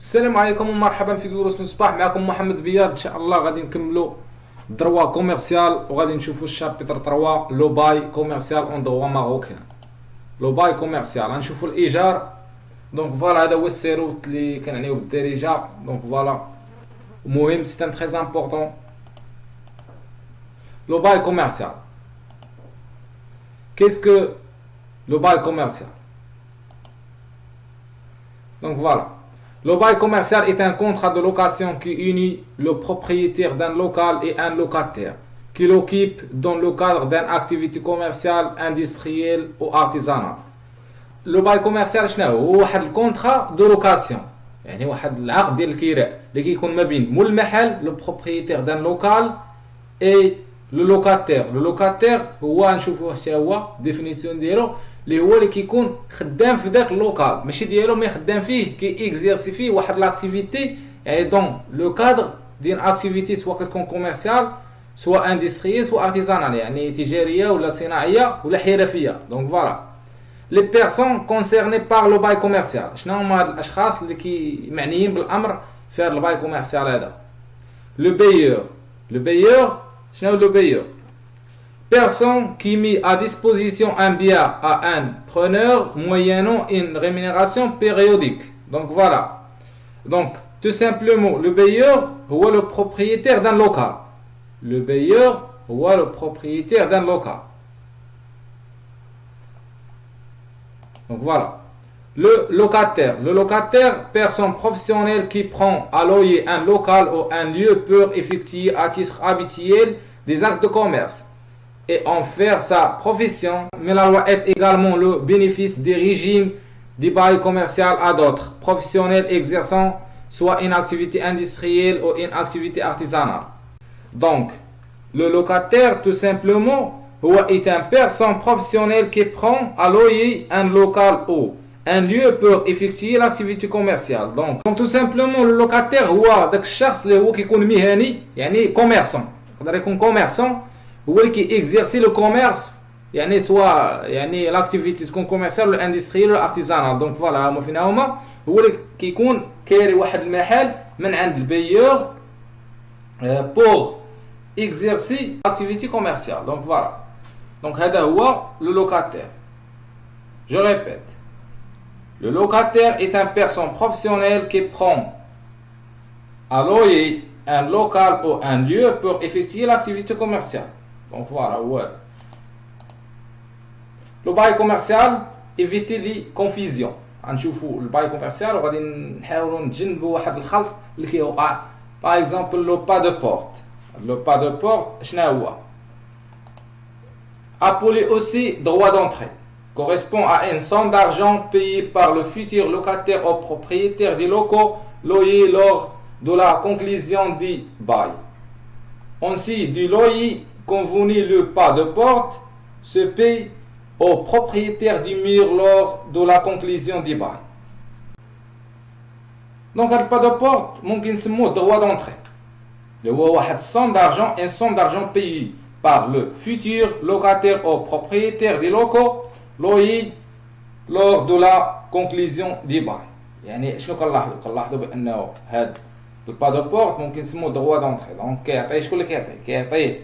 السلام عليكم ومرحبا في دروس مصباح. معكم محمد بياض. ان شاء الله غادي نكملوا دروا كوميرسيال وغادي نشوفوا الشابتر 3 لو باي كوميرسيال اون دروا ماروكان. لو باي كوميرسيال غنشوفوا الايجار. دونك فوالا هذا هو السيروت اللي كنعنيو بالدارجه. دونك فوالا مهم سي ان تري امبورطون. لو باي كوميرسيال كيسكو لو باي كوميرسيال. Donc voilà. Le bail commercial est un contrat de location qui unit le propriétaire d'un local et un locataire qui l'occupe dans le cadre d'une activité commerciale, industrielle ou artisanale. Le bail commercial هو واحد الكونترا دو لوكاسيون، يعني واحد العقد ديال الكراء اللي كيكون ما بين مول المحل لو بروبريتير دان لوكال اي لو لوكاتير. لو لوكاتير هو نشوفوه حتى هو ديفينيسيون ديالو اللي هو اللي كيكون خدام في داك اللوكال، ماشي ديالو مي خدام فيه، كي اكزيرسي فيه واحد لاكتيفيتي، يعني دون لو كادر ديال اكتيفيتي سواء كتكون كوميرسيال سواء اندستريال سواء ارتيزانال، يعني تجاريه ولا صناعيه ولا حرفيه. دونك فوالا لي بيرسون كونسيرني بار لو باي كوميرسيال. شنو هما هاد الاشخاص اللي معنيين بالامر في هاد الباي كوميرسيال هذا؟ لو بايور. لو بايور شنو لو بايور؟ Personne qui met à disposition un bien à un preneur moyennant une rémunération périodique. Donc voilà. Donc tout simplement le bailleur ou le propriétaire d'un local. Le bailleur ou le propriétaire d'un local. Donc voilà. Le locataire. Le locataire, personne professionnelle qui prend à loyer un local ou un lieu pour effectuer à titre habituel des actes de commerce et en faire sa profession, mais la loi aide également le bénéfice des régimes du bail commercial à d'autres professionnels exerçant soit une activité industrielle ou une activité artisanale. Donc, le locataire, tout simplement, est une personne professionnelle qui prend à loyer un local ou un lieu pour effectuer l'activité commerciale. Donc, tout simplement, le locataire هو داك الشخص اللي هو كيكون مهني، يعني كوميرسون، يقدر يكون كوميرسون هو اللي كيكزيرسي لو كوميرس، يعني سواء يعني لاكتيفيتي تكون كوميرسيال ولا اندستريال ولا ارتيزانال. دونك فوالا هما فين هما، هو اللي كيكون كاري واحد المحل من عند البيور بور اكزيرسي اكتيفيتي كوميرسيال. دونك فوالا. دونك هذا هو لو لوكاتير. جو ريبيت. Le locataire est une personne professionnelle qui prend à loyer un local ou un lieu pour effectuer l'activité commerciale. Donc voilà, ouais. Le bail commercial, éviter les confusions. غنشوفوا الباي كوميرسيال وغادي نحاولوا نتجنبوا واحد الخلط اللي كيوقع. Par exemple, le pas de porte. Le pas de porte, شنو هو؟ Appelé aussi droit d'entrée, correspond à une somme d'argent payée par le futur locataire au propriétaire des locaux loyers lors de la conclusion du bail. Ainsi, du loyer convenu, le pas de porte se paye au propriétaire du mur lors de la conclusion du bail. Donc, le pas de porte, ممكن نسموه droit d'entrée. اللي هو واحد somme d'argent, une somme d'argent payée par le futur locataire au propriétaire des locaux loyer lors de la conclusion du bail. يعني شنو كنلاحظوا بانه هاد البا دو بورت ممكن نسموه دروا دونطري. دونك كيعطي شكون اللي كيعطيه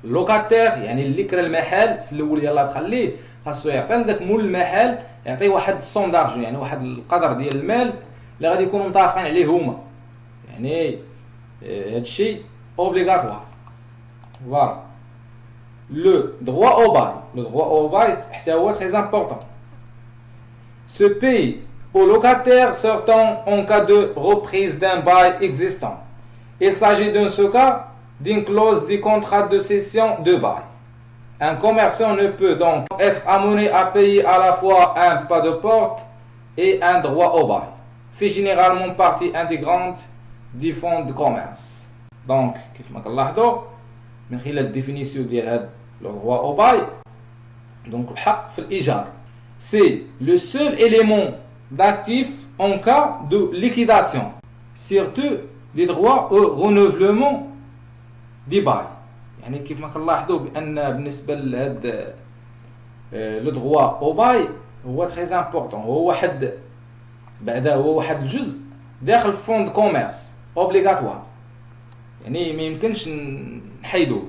اللوكاتير، يعني اللي كرا المحل في الاول يلاه تخليه، خاصو يعطي لذاك مول المحل، يعطيه واحد السوم دارجون، يعني واحد القدر ديال المال اللي غادي يكونوا متفقين عليه هما، يعني هادشي اوبليغاتوار. فوالا. Le droit au bail. Le droit au bail est très important. Se paye au locataire sortant en cas de reprise d'un bail existant. Il s'agit dans ce cas d'une clause du contrat de cession de bail. Un commerçant ne peut donc être amené à payer à la fois un pas de porte et un droit au bail. Fait généralement partie intégrante du fonds de commerce. Donc, كيف ما كنلاحظوا من خلال الديفينيسيون ديال هذا le droit au bail, donc الحق في الإيجار, c'est le seul élément d'actif en cas de liquidation, surtout des droits au renouvellement du bail. يعني كيف ما كنلاحظوا بأن بالنسبة لهذا le droit au bail هو très important. هو واحد بعدا هو واحد الجزء داخل فوند كوميرس اوبليغاتوار، يعني ما يمكنش نحيدوه.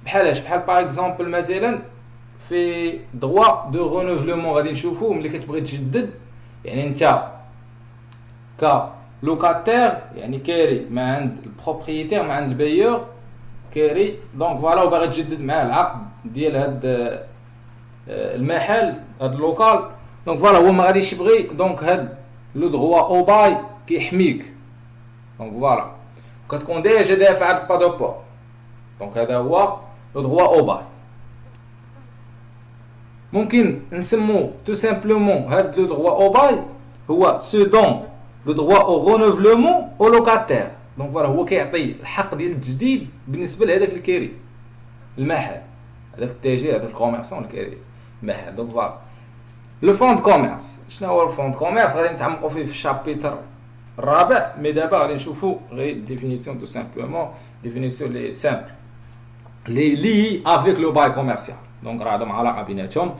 بحالاش؟ بحال باغ اكزومبل مثلا في droit de renouvelement غادي نشوفوا ملي كتبغي تجدد، يعني انت كلوكاتير يعني كاري ما عند البروبريتير ما عند البيور كاري، دونك فوالا وباغي تجدد معاه العقد ديال هاد المحل هاد اللوكال، دونك فوالا هو ما غاديش يبغي، دونك هاد لو دروا او باي كيحميك، دونك فوالا كتكون ديجا دافع هاد با دو بور، دونك هذا هو لو دروا او باي. ممكن نسمو تو سامبلومون هاد لو دروا او باي هو سو دون لو دروا او رونوفلومون او لوكاتير، دونك فوالا هو كيعطي الحق ديال التجديد بالنسبه لهذاك الكيري المحل، هذاك التاجر هذاك الكوميرسون الكيري المحل، دونك فوالا. لو فوند كوميرس، شنو هو الفوند كوميرس؟ غادي نتعمقوا فيه في الشابيتر الرابع، مي دابا غادي نشوفوا غير ديفينيسيون تو سامبلومون، ديفينيسيون لي سامبل لي لي افيك لو باي كوميرسيال، دونك راه عندهم علاقه بيناتهم.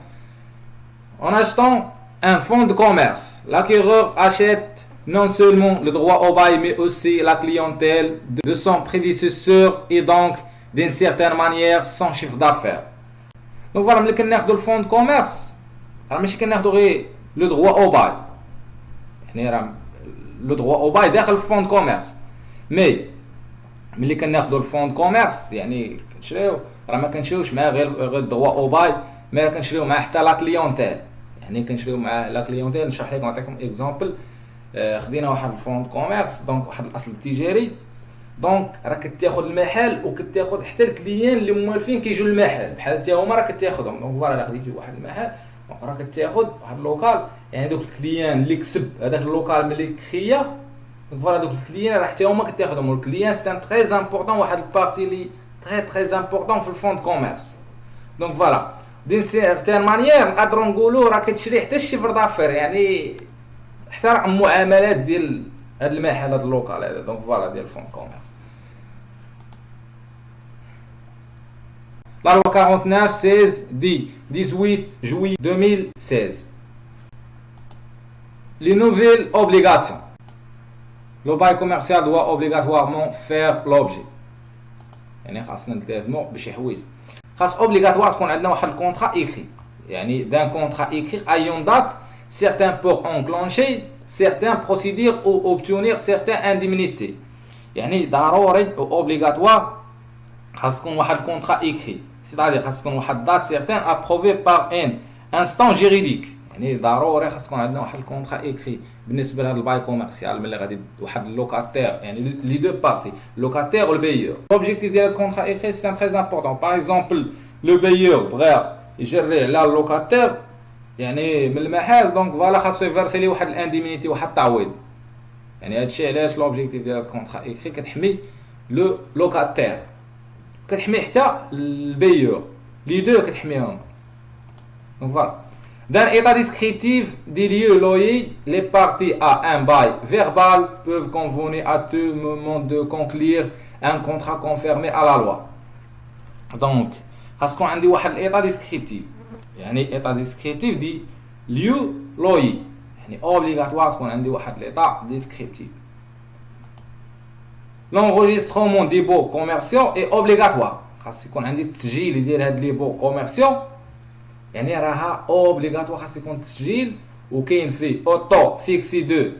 En achetant un fonds de commerce, l'acquéreur achète non seulement le droit au bail, mais aussi la clientèle de son prédécesseur et donc, d'une certaine manière, son chiffre d'affaires. Donc voilà, ملي كناخذوا الفوند كوميرس راه ماشي كناخذوا غير لو دروا او باي، يعني راه لو دروا او باي داخل الفوند كوميرس، مي ملي كناخذوا الفوند كوميرس يعني كنشريو راه ما كنشريوش معاه غير دروا او باي، مي كنشريو معاه حتى لا كليونتيل، يعني كنشريو معاه لا كليونتيل. نشرح لكم نعطيكم اكزامبل. خدينا واحد الفوند كوميرس، دونك واحد الاصل التجاري، دونك راه كتاخذ المحل وكتاخذ حتى الكليان اللي موالفين كيجوا للمحل، بحال حتى هما راه كتاخذهم، دونك فوالا خديتي واحد المحل دونك راه كتاخذ واحد اللوكال، يعني دوك الكليان اللي كسب هذاك اللوكال ملي كخيا، دونك فوالا دوك الكليان راه حتى هما كتاخذهم، والكليان سي تري امبورطون، واحد البارتي اللي تري امبورطون في الفوند كوميرس. دونك فوالا دين سيغتان مانيير نقدروا نقولوا راه كتشري حتى الشيفر دافير، يعني حتى راه المعاملات ديال هاد المحل هاد اللوكال هذا، دونك فوالا ديال الفوند كوميرس. La loi 49/16 dit 18 juillet 2016. Les nouvelles obligations. Le bail commercial doit obligatoirement faire l'objet. يعني خاصنا نلتزموا بشي حوايج. خاص اوبليغاتوار تكون عندنا واحد الكونطرا ايكري، يعني دان كونطرا ايكري ايون دات certains pour enclencher certains procédures ou obtenir certaines indemnités. يعني ضروري و اوبليغاتوار خاص تكون واحد الكونطرا ايكري، سيتادير خاص تكون واحد دات سيغتان ابروفي بار ان انستون جيريديك، يعني ضروري خاص تكون عندنا واحد الكونطرا ايكري بالنسبه لهذا الباي كوميرسيال ملي غادي واحد اللوكاتير، يعني لي دو بارتي لوكاتير والبيور. لوبجيكتيف ديال الكونطرا ايكري سي تري امبورطون. باغ اكزومبل لو بيور بغا يجري على اللوكاتير يعني من المحل، دونك فوالا خاصو يفيرسي ليه واحد الانديمينيتي واحد التعويض، يعني هادشي علاش لوبجيكتيف ديال الكونطرا ايكري كتحمي لو لوكاتير، كتحمي حتى البيور، لي دو كتحميهم. دونك فوالا dans l'état descriptif des lieux loyers, les parties à un bail verbal peuvent convenir à tout moment de conclure un contrat conforme à la loi. Donc خاص تكون عندي واحد l'état descriptif، يعني état descriptif دي lieu loyer، يعني obligatoire تكون عندي واحد l'état descriptif. L'enregistrement des baux commerciaux est obligatoire. خاص يكون عندي التسجيل ديال هاد لي بو كوميرسيو، يعني راها اوبليغاتوار خاص يكون التسجيل، وكاين فيه اوتو فيكسي دو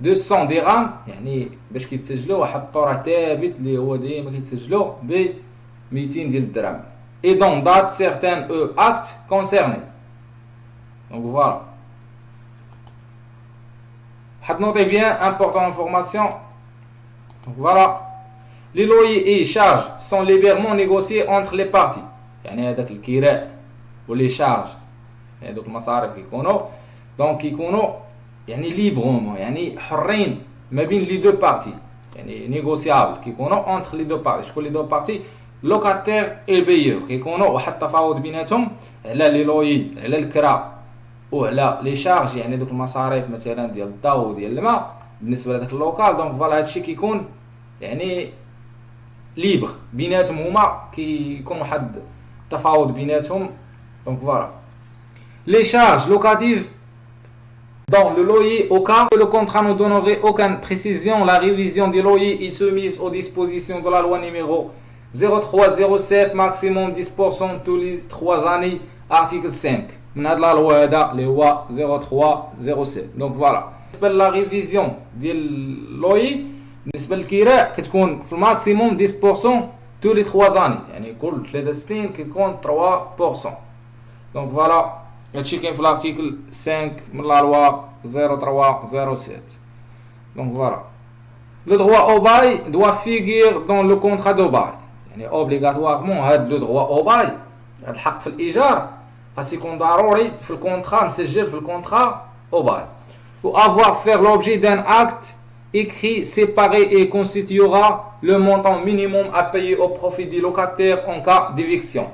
200 درهم، يعني باش كيتسجلوا واحد الطور ثابت اللي هو ديما كيتسجلوا ب 200 ديال الدرهم. اي دون دات سيغتان او اكت كونسيرني. دونك فوالا واحد نوتي بيان امبورطون انفورماسيون. دونك فوالا لي لويي اي شارج سون ليبرمون نيغوسيي اونتر لي بارتي، يعني هذاك الكراء ولي شارج يعني دوك المصاريف كيكونوا دونك كيكونوا يعني ليبرمون، يعني حرين ما بين لي دو بارتي، يعني نيغوسيابل كيكونوا اونتر لي دو بارتي. شكون لي دو بارتي؟ لوكاتير اي بيور، كيكونوا واحد التفاوض بيناتهم على لي لوي، على الكرا وعلى لي شارج، يعني دوك المصاريف مثلا ديال الضوء وديال الماء بالنسبه لهذاك اللوكال. دونك فوالا هادشي كيكون يعني ليبر بيناتهم، هما كيكون واحد التفاوض بيناتهم. دونك فوالا لي شارج لوكاتيف Dans le loyer, au cas où le contrat ne donnerait aucune précision, la révision du loyer est soumise aux dispositions de la loi numéro 0307, maximum 10% tous les 3 années, article 5. من هاد لا لوا هذا اللي هو 0307. Donc voilà. بالنسبة لا ريفيزيون ديال اللوي بالنسبة للكراء كتكون في الماكسيموم 10% tous les 3 années. يعني كل 3 سنين كتكون 3%. Donc voilà. هادشي كاين في l'article 5 من la loi 0307. Donc voilà. Le droit au bail doit figurer dans le contrat de bail. يعني obligatoirement هاد le droit au bail هاد الحق في الإيجار خاص يكون ضروري في الكونترا مسجل في الكونترا au bail. Pour avoir fait l'objet d'un acte écrit séparé et constituera le montant minimum à payer au profit du locataire en cas d'éviction.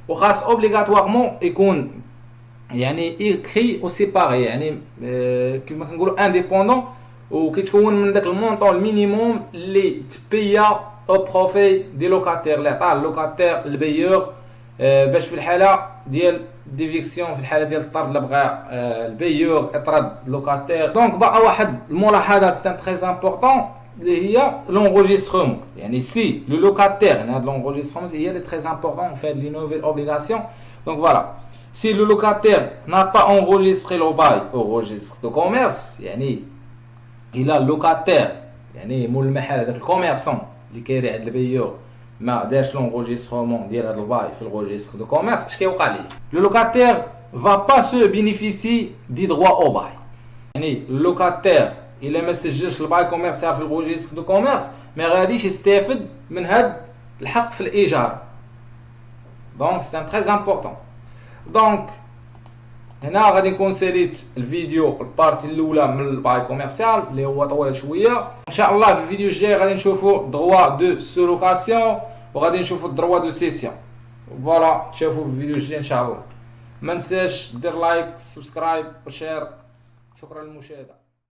وخاص obligatoirement يكون يعني écrit ou séparé يعني كيما كنقولوا indépendant وكيتكون من داك المونطون المينيموم اللي تبيا او بروفي دي لوكاتير اللي عطاه اللوكاتير البيور باش في الحاله ديال ديفيكسيون في الحاله ديال الطرد اللي بغى البيور يطرد لوكاتير. دونك بقى واحد الملاحظه سي تري امبورطون اللي هي لونغوجيسترومون يعني سي لو لوكاتير يعني هاد لونغوجيسترومون هي اللي تري امبورطون في لي نوفيل اوبليغاسيون. دونك فوالا si le locataire n'a pas enregistré le bail au registre de commerce يعني الى اللوكاتير يعني مول المحل هذاك الكوميرسون اللي كايري عند البيور ما داش لونغوجيسترومون ديال هذا الباي في الريجستر دو كوميرس اش كيوقع ليه لو لوكاتير va pas se bénéficier du droit au bail يعني اللوكاتير الا ما سجلش الباي كوميرسيال في الريجستر دو كوميرس ما غاديش يستافد من هذا الحق في الايجار. دونك سي تري امبورطون. دونك هنا غادي نكون ساليت الفيديو البارتي الاولى من الباي كوميرسيال اللي هو طويل شويه. ان شاء الله في الفيديو الجاي غادي نشوفوا دروا دو سولوكاسيون وغادي نشوفوا دروا دو سيسيون. فوالا تشوفوا في الفيديو الجاي ان شاء الله. ما نساش دير لايك سبسكرايب وشير. شكرا للمشاهده.